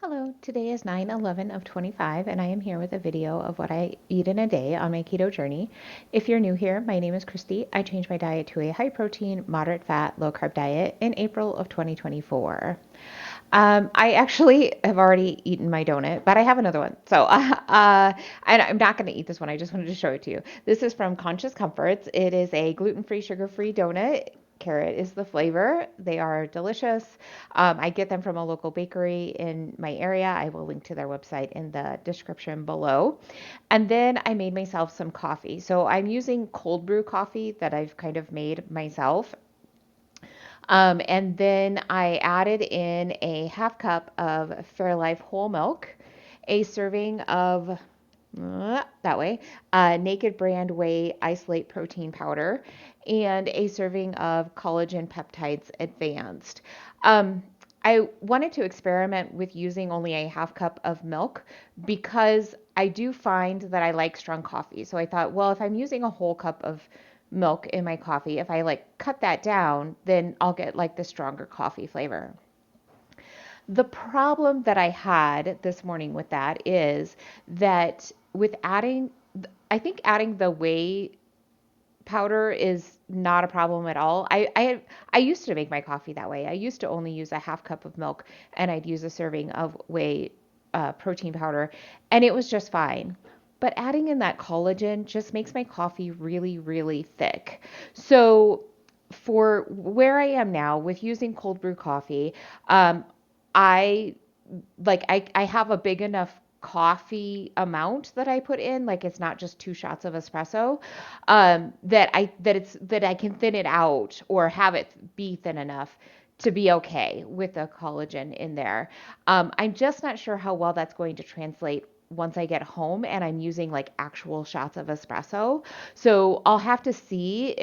Hello, today is 9/11 of 25 and I am here with a video of what I eat in a day on my keto journey. If you're new here, my name is Christy. I changed my diet to a high protein, moderate fat, low carb diet in April of 2024. I actually have already eaten my donut, but I have another one. I'm not going to eat this one. I just wanted to show it to you. This is from Conscious Comforts. It is a gluten-free, sugar-free donut. Carrot is the flavor. They are delicious. I get them from a local bakery in my area. I will link to their website in the description below. And then I made myself some coffee. So I'm using cold brew coffee that I've kind of made myself. And then I added in a half cup of Fairlife whole milk, a serving of that way, Naked Brand Whey Isolate Protein Powder, and a serving of Collagen Peptides Advanced. Um, I wanted to experiment with using only a half cup of milk because I do find that I like strong coffee. So I thought, well, if I'm using a whole cup of milk in my coffee, if I like cut that down, then I'll get like the stronger coffee flavor. The problem that I had this morning with that is that with adding, I think adding the whey powder is not a problem at all. I used to make my coffee that way. I used to only use a half cup of milk and I'd use a serving of whey protein powder, and it was just fine. But adding in that collagen just makes my coffee really, really thick. So for where I am now with using cold brew coffee, I I have a big enough coffee amount that I put in, like it's not just 2 shots of espresso, that I can thin it out or have it be thin enough to be okay with the collagen in there. I'm just not sure how well that's going to translate once I get home and I'm using like actual shots of espresso. So I'll have to see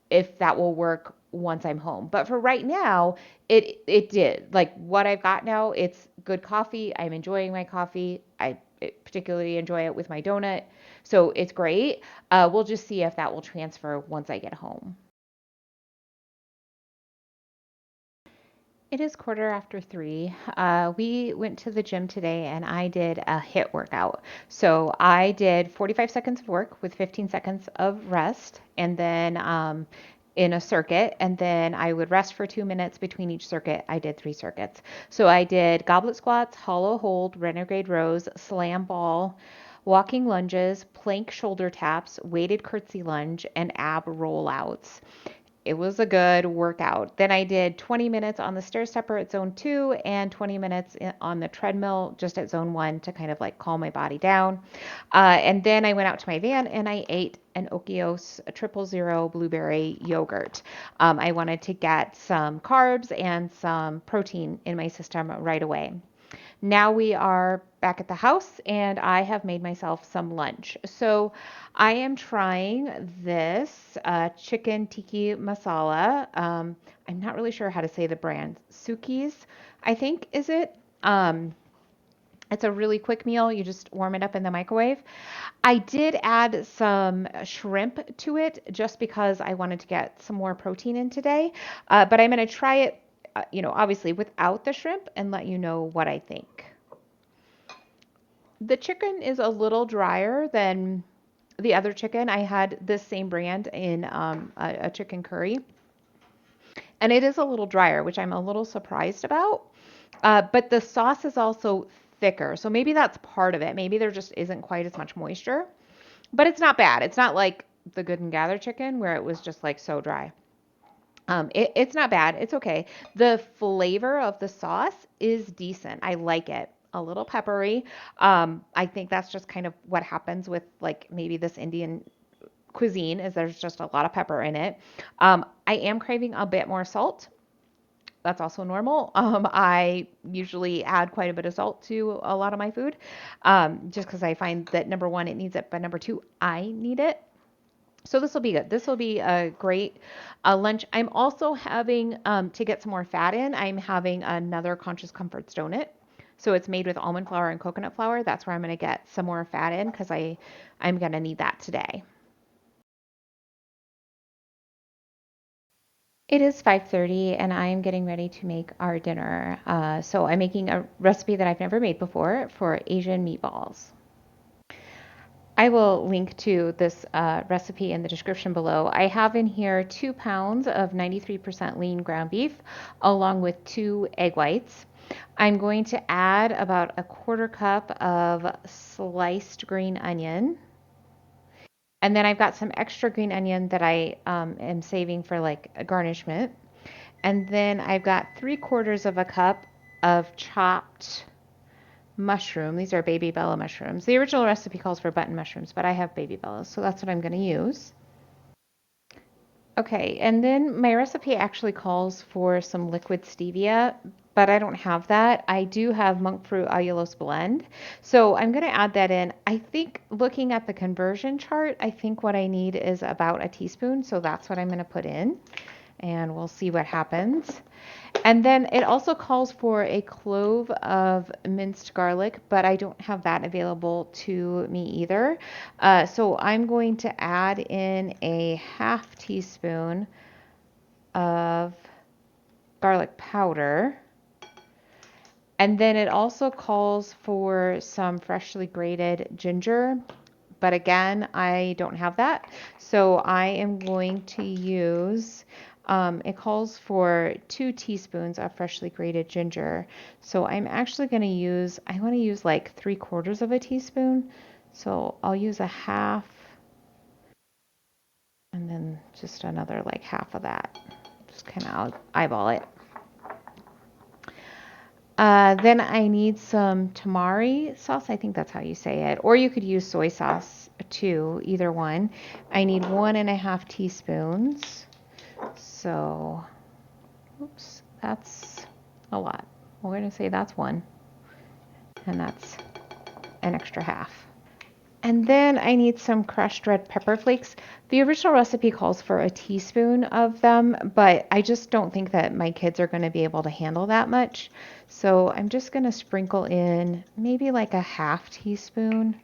if that will work once I'm home. But for right now, it did. Like what I've got now, it's good coffee. I'm enjoying my coffee. I particularly enjoy it with my donut. So it's great. We'll just see if that will transfer once I get home. It is 3:15. We went to the gym today and I did a HIIT workout. So I did 45 seconds of work with 15 seconds of rest and then in a circuit. And then I would rest for 2 minutes between each circuit. I did 3 circuits. So I did goblet squats, hollow hold, renegade rows, slam ball, walking lunges, plank shoulder taps, weighted curtsy lunge, and ab rollouts. It was a good workout. Then I did 20 minutes on the stair stepper at zone 2 and 20 minutes on the treadmill just at zone 1 to kind of like calm my body down. And then I went out to my van and I ate an Okios 000 blueberry yogurt. I wanted to get some carbs and some protein in my system right away. Now we are back at the house and I have made myself some lunch. So I am trying this chicken tiki masala. I'm not really sure how to say the brand. Suki's, I think, is it? Um, it's a really quick meal. You just warm it up in the microwave. I did add some shrimp to it just because I wanted to get some more protein in today. But I'm going to try it, obviously without the shrimp and let you know what I think. The chicken is a little drier than the other chicken. I had this same brand in a chicken curry, and it is a little drier, which I'm a little surprised about. But the sauce is also thicker, so maybe that's part of it. Maybe there just isn't quite as much moisture, but it's not bad. It's not like the Good and Gather chicken where it was just like so dry. It's not bad. It's okay. The flavor of the sauce is decent. I like it. A little peppery. I think that's just kind of what happens with like maybe this Indian cuisine is there's just a lot of pepper in it. I am craving a bit more salt. That's also normal. I usually add quite a bit of salt to a lot of my food, just because I find that number one, it needs it, but number two, I need it. So this will be good. This will be a great lunch. I'm also having, to get some more fat in, I'm having another Conscious Comforts donut. So it's made with almond flour and coconut flour. That's where I'm going to get some more fat in because I'm going to need that today. It is 5:30 and I am getting ready to make our dinner. So I'm making a recipe that I've never made before for Asian meatballs. I will link to this recipe in the description below. I have in here 2 pounds of 93% lean ground beef, along with 2 egg whites. I'm going to add about a quarter cup of sliced green onion. And then I've got some extra green onion that I am saving for like a garnishment. And then I've got 3/4 of a cup of chopped mushroom. These are baby bella mushrooms. The original recipe calls for button mushrooms, but I have baby bellas, so that's what I'm going to use. Okay, and then my recipe actually calls for some liquid stevia, but I don't have that. I do have monk fruit allulose blend, so I'm going to add that in. I think looking at the conversion chart, I think what I need is about a teaspoon, so that's what I'm going to put in, and we'll see what happens. And then it also calls for a clove of minced garlic, but I don't have that available to me either. So I'm going to add in a half teaspoon of garlic powder. And then it also calls for some freshly grated ginger, but again, I don't have that. So I am going to use, it calls for 2 teaspoons of freshly grated ginger. So I'm actually going to use, I want to use like 3/4 of a teaspoon. So I'll use a half and then just another like half of that. Just kind of eyeball it. Then I need some tamari sauce. I think that's how you say it. Or you could use soy sauce too, either one. I need 1.5 teaspoons. So, oops, that's a lot. We're going to say that's one, and that's an extra half. And then I need some crushed red pepper flakes. The original recipe calls for a teaspoon of them, but I just don't think that my kids are going to be able to handle that much. So I'm just going to sprinkle in maybe like a half teaspoon,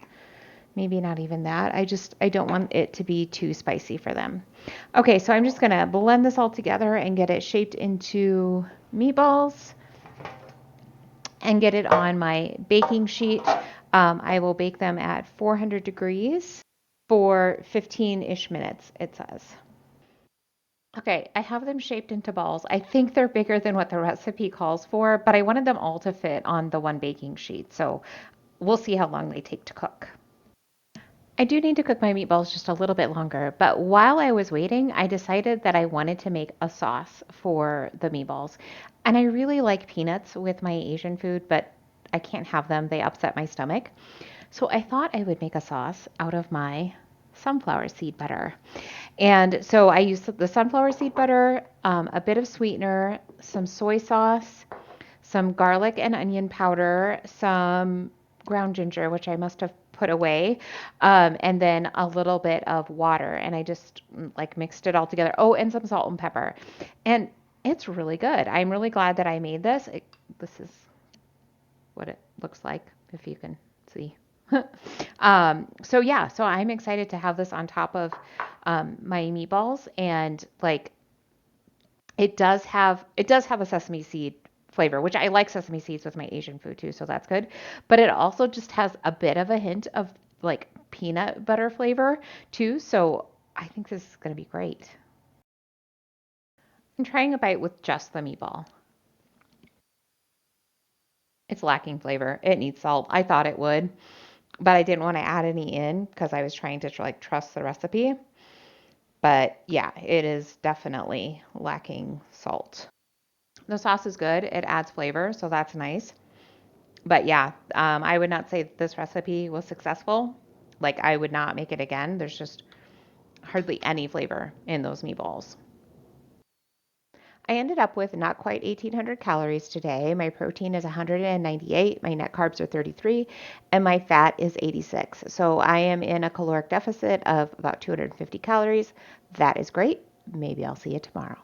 maybe not even that. I don't want it to be too spicy for them. Okay, so I'm just going to blend this all together and get it shaped into meatballs and get it on my baking sheet. I will bake them at 400 degrees for 15-ish minutes, it says. Okay, I have them shaped into balls. I think they're bigger than what the recipe calls for, but I wanted them all to fit on the one baking sheet. So we'll see how long they take to cook. I do need to cook my meatballs just a little bit longer, but while I was waiting, I decided that I wanted to make a sauce for the meatballs. And I really like peanuts with my Asian food, but I can't have them. They upset my stomach. So I thought I would make a sauce out of my sunflower seed butter. And so I used the sunflower seed butter, a bit of sweetener, some soy sauce, some garlic and onion powder, some ground ginger, which I must have put away, and then a little bit of water. And I just like mixed it all together. Oh, and some salt and pepper. And it's really good. I'm really glad that I made this. This is what it looks like, if you can see. So yeah, so I'm excited to have this on top of my meatballs, and like it does have a sesame seed flavor, which I like sesame seeds with my Asian food too, so that's good. But it also just has a bit of a hint of like peanut butter flavor too, so I think this is going to be great. I'm trying a bite with just the meatball. It's lacking flavor. It needs salt. I thought it would, but I didn't want to add any in because I was trying to like trust the recipe. But yeah, it is definitely lacking salt. The sauce is good. It adds flavor, so that's nice. But yeah, I would not say this recipe was successful. Like, I would not make it again. There's just hardly any flavor in those meatballs. I ended up with not quite 1,800 calories today. My protein is 198, my net carbs are 33, and my fat is 86. So I am in a caloric deficit of about 250 calories. That is great. Maybe I'll see you tomorrow.